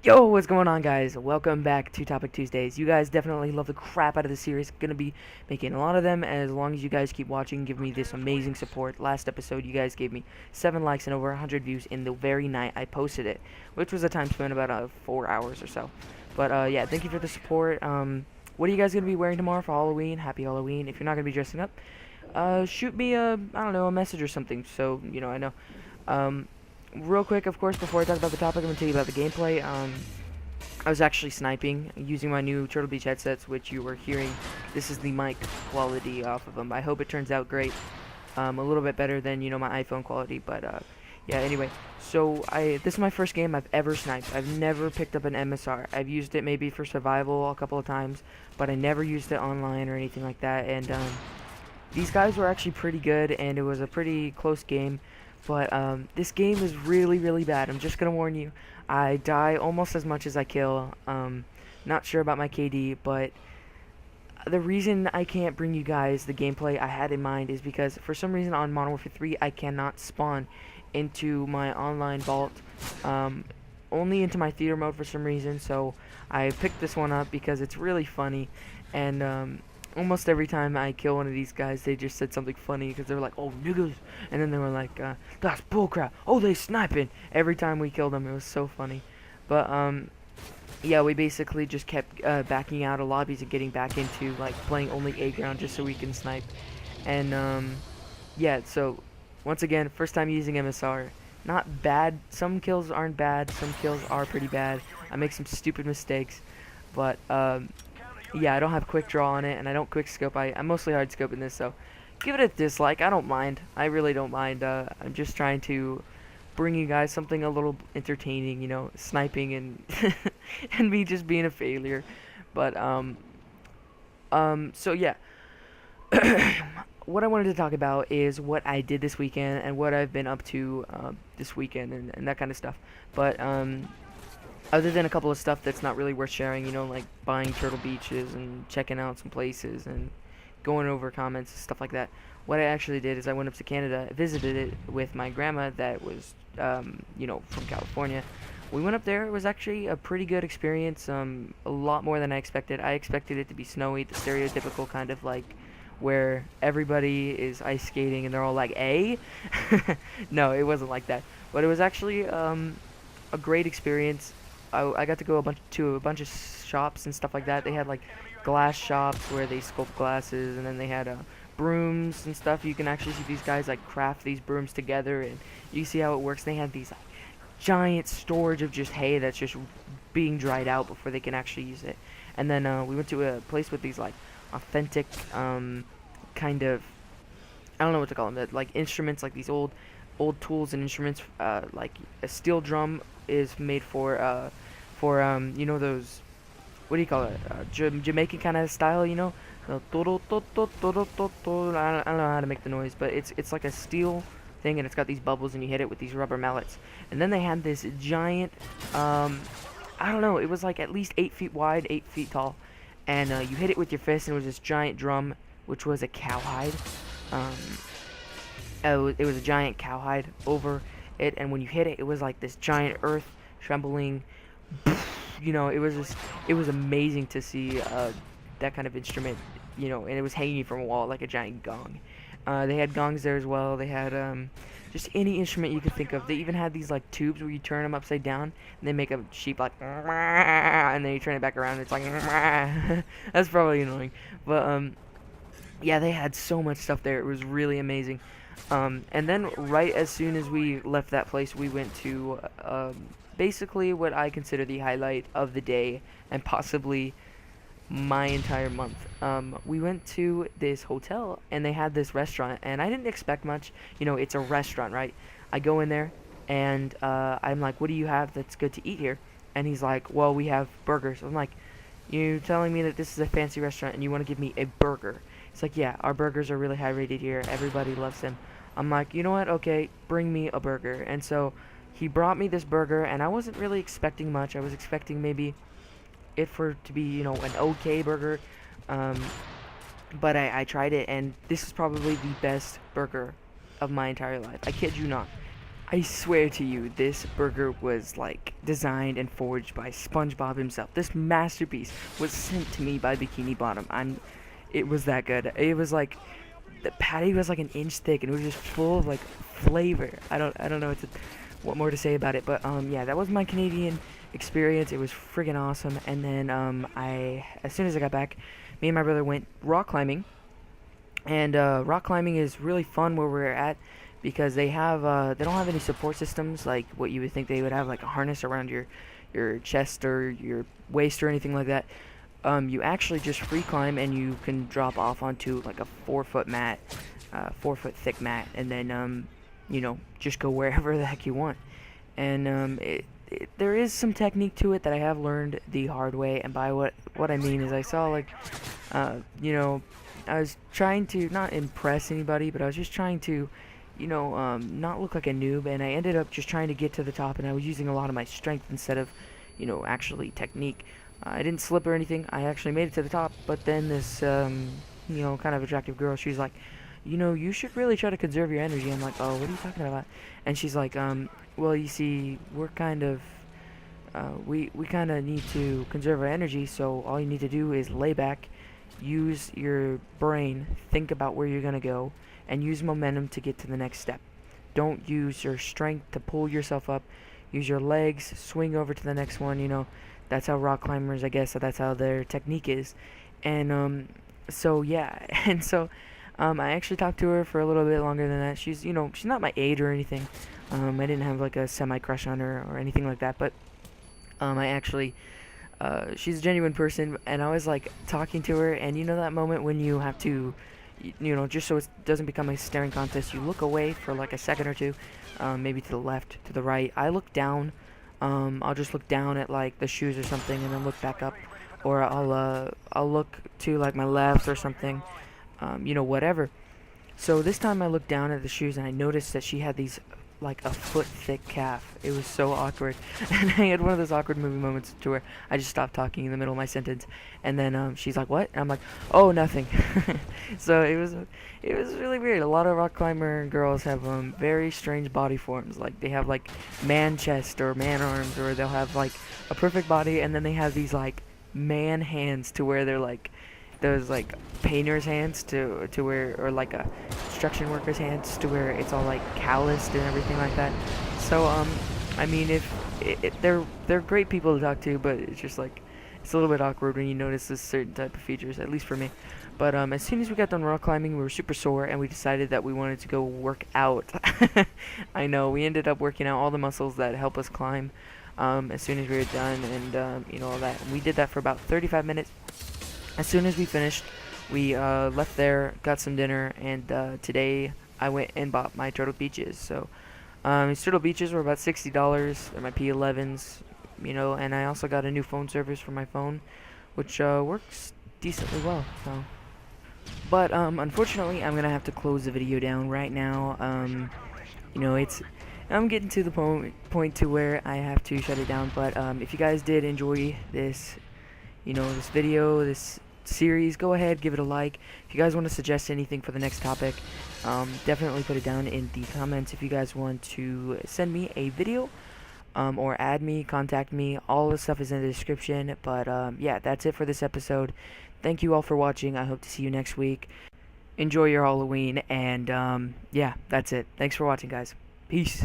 Yo, what's going on, guys? Welcome back to Topic Tuesdays. You guys definitely love the crap out of the series. Gonna be making a lot of them as long as you guys keep watching, give me this amazing support. Last episode, you guys gave me 7 likes and over 100 views in the very night I posted it, which was a time spent about 4 hours or so. But yeah, thank you for the support. What are you guys gonna be wearing tomorrow for Halloween? Happy Halloween. If you're not gonna be dressing up, shoot me I don't know, a message or something, so I know. Real quick, of course, before I talk about the topic, I'm going to tell you about the gameplay. I was actually sniping using my new Turtle Beach headsets, which you were hearing. This is the mic quality off of them. I hope it turns out great. A little bit better than, my iPhone quality, but, yeah, anyway. So, this is my first game I've ever sniped. I've never picked up an MSR. I've used it maybe for survival a couple of times, but I never used it online or anything like that, and, these guys were actually pretty good, and it was a pretty close game. But this game is really, really bad. I'm just gonna warn you. I die almost as much as I kill. Not sure about my KD, but the reason I can't bring you guys the gameplay I had in mind is because for some reason on Modern Warfare 3 I cannot spawn into my online vault. Only into my theater mode for some reason. So I picked this one up because it's really funny, and almost every time I kill one of these guys, they just said something funny because they were like, "Oh, niggas," and then they were like, "That's bullcrap. Oh, they sniping." Every time we killed them, it was so funny. But yeah, we basically just kept backing out of lobbies and getting back into like playing only A ground just so we can snipe. And yeah, so once again, first time using MSR. Not bad. Some kills aren't bad. Some kills are pretty bad. I make some stupid mistakes, but yeah, I don't have quick draw on it, and I don't quick scope. I'm mostly hard scoping this, so give it a dislike. I don't mind. I really don't mind. I'm just trying to bring you guys something a little entertaining, sniping and and me just being a failure. But so yeah. What I wanted to talk about is what I did this weekend and what I've been up to this weekend and that kind of stuff. But other than a couple of stuff that's not really worth sharing, like buying Turtle Beaches and checking out some places and going over comments and stuff like that, what I actually did is I went up to Canada, visited it with my grandma that was, from California. We went up there. It was actually a pretty good experience, a lot more than I expected. I expected it to be snowy, the stereotypical kind of like where everybody is ice skating and they're all like, "Eh?" No, it wasn't like that. But it was actually a great experience. I got to go to a bunch of shops and stuff like that. They had like glass shops where they sculpt glasses, and then they had brooms and stuff. You can actually see these guys like craft these brooms together, and you see how it works. They had these like giant storage of just hay that's just being dried out before they can actually use it. And then we went to a place with these like authentic kind of, I don't know what to call them, like instruments, like these old tools and instruments. Like a steel drum is made for those, what do you call it, Jamaican kind of style, I don't know how to make the noise, but it's like a steel thing, and it's got these bubbles, and you hit it with these rubber mallets. And then they had this giant, I don't know, it was like at least 8 feet wide, 8 feet tall, and you hit it with your fist, and it was this giant drum, which was a cowhide. It was a giant cowhide over it, and when you hit it, it was like this giant earth trembling. It was amazing to see that kind of instrument, and it was hanging from a wall like a giant gong. They had gongs there as well. They had just any instrument you could think of. They even had these like tubes where you turn them upside down and they make a sheep like, and then you turn it back around and it's like, that's probably annoying, but yeah, they had so much stuff there. It was really amazing. And then right as soon as we left that place, we went to basically what I consider the highlight of the day and possibly my entire month. We went to this hotel and they had this restaurant, and I didn't expect much. It's a restaurant, right? I go in there and I'm like, "What do you have that's good to eat here?" And he's like, "Well, we have burgers." I'm like, "You're telling me that this is a fancy restaurant and you want to give me a burger?" It's like, "Yeah, our burgers are really high rated here. Everybody loves them." I'm like, "You know what? Okay, bring me a burger." And so he brought me this burger, and I wasn't really expecting much. I was expecting maybe it to be, an okay burger. But I tried it, and this is probably the best burger of my entire life. I kid you not. I swear to you, this burger was like designed and forged by SpongeBob himself. This masterpiece was sent to me by Bikini Bottom. It was that good. It was like the patty was like an inch thick and it was just full of like flavor. I don't know what more to say about it, but yeah, that was my Canadian experience. It was friggin' awesome. And then as soon as I got back, me and my brother went rock climbing. And rock climbing is really fun where we're at because they don't have any support systems like what you would think they would have, like a harness around your chest or your waist or anything like that. You actually just free climb and you can drop off onto like a 4 foot mat, 4 foot thick mat, and then just go wherever the heck you want. And there is some technique to it that I have learned the hard way, and by what I mean is I saw like I was trying to not impress anybody, but I was just trying to not look like a noob, and I ended up just trying to get to the top, and I was using a lot of my strength instead of actually technique. I didn't slip or anything. I actually made it to the top, but then this kind of attractive girl, she's like, you should really try to conserve your energy. I'm like, oh, what are you talking about? And she's like, well, you see, we're kind of we kind of need to conserve our energy, so all you need to do is lay back, use your brain, think about where you're gonna go, and use momentum to get to the next step. Don't use your strength to pull yourself up. Use your legs, swing over to the next one. That's how rock climbers, I guess, that's how their technique is. And so yeah, and so I actually talked to her for a little bit longer than that. She's she's not my age or anything. I didn't have like a semi crush on her or anything like that, but I actually she's a genuine person, and I was like talking to her, and that moment when you have to just so it doesn't become a staring contest, you look away for like a second or two, maybe to the left, to the right. I look down. I'll just look down at like the shoes or something, and then look back up, or I'll look to like my left or something, whatever. So this time I looked down at the shoes and I noticed that she had these like a foot thick calf. It was so awkward, and I had one of those awkward movie moments to where I just stopped talking in the middle of my sentence, and then she's like, "What?" And I'm like, "Oh, nothing." So it was really weird. A lot of rock climber girls have very strange body forms. Like they have like man chest or man arms, or they'll have like a perfect body, and then they have these like man hands to where they're like those like painter's hands to where, or like a construction worker's hands to where it's all like calloused and everything like that. So I mean, if they're great people to talk to, but it's just like it's a little bit awkward when you notice this certain type of features, at least for me. But as soon as we got done rock climbing, we were super sore, and we decided that we wanted to go work out. I know, we ended up working out all the muscles that help us climb as soon as we were done, and all that. And we did that for about 35 minutes. As soon as we finished, we left there, got some dinner, and today I went and bought my Turtle Beaches. So these Turtle Beaches were about $60. They're my P11s, and I also got a new phone service for my phone, which works decently well. So, but unfortunately, I'm gonna have to close the video down right now. I'm getting to the point to where I have to shut it down. But if you guys did enjoy this, this video, this series, go ahead, give it a like. If you guys want to suggest anything for the next topic, definitely put it down in the comments. If you guys want to send me a video, or add me, contact me, all the stuff is in the description. But yeah, that's it for this episode. Thank you all for watching. I hope to see you next week. Enjoy your Halloween, and yeah, that's it. Thanks for watching, guys. Peace.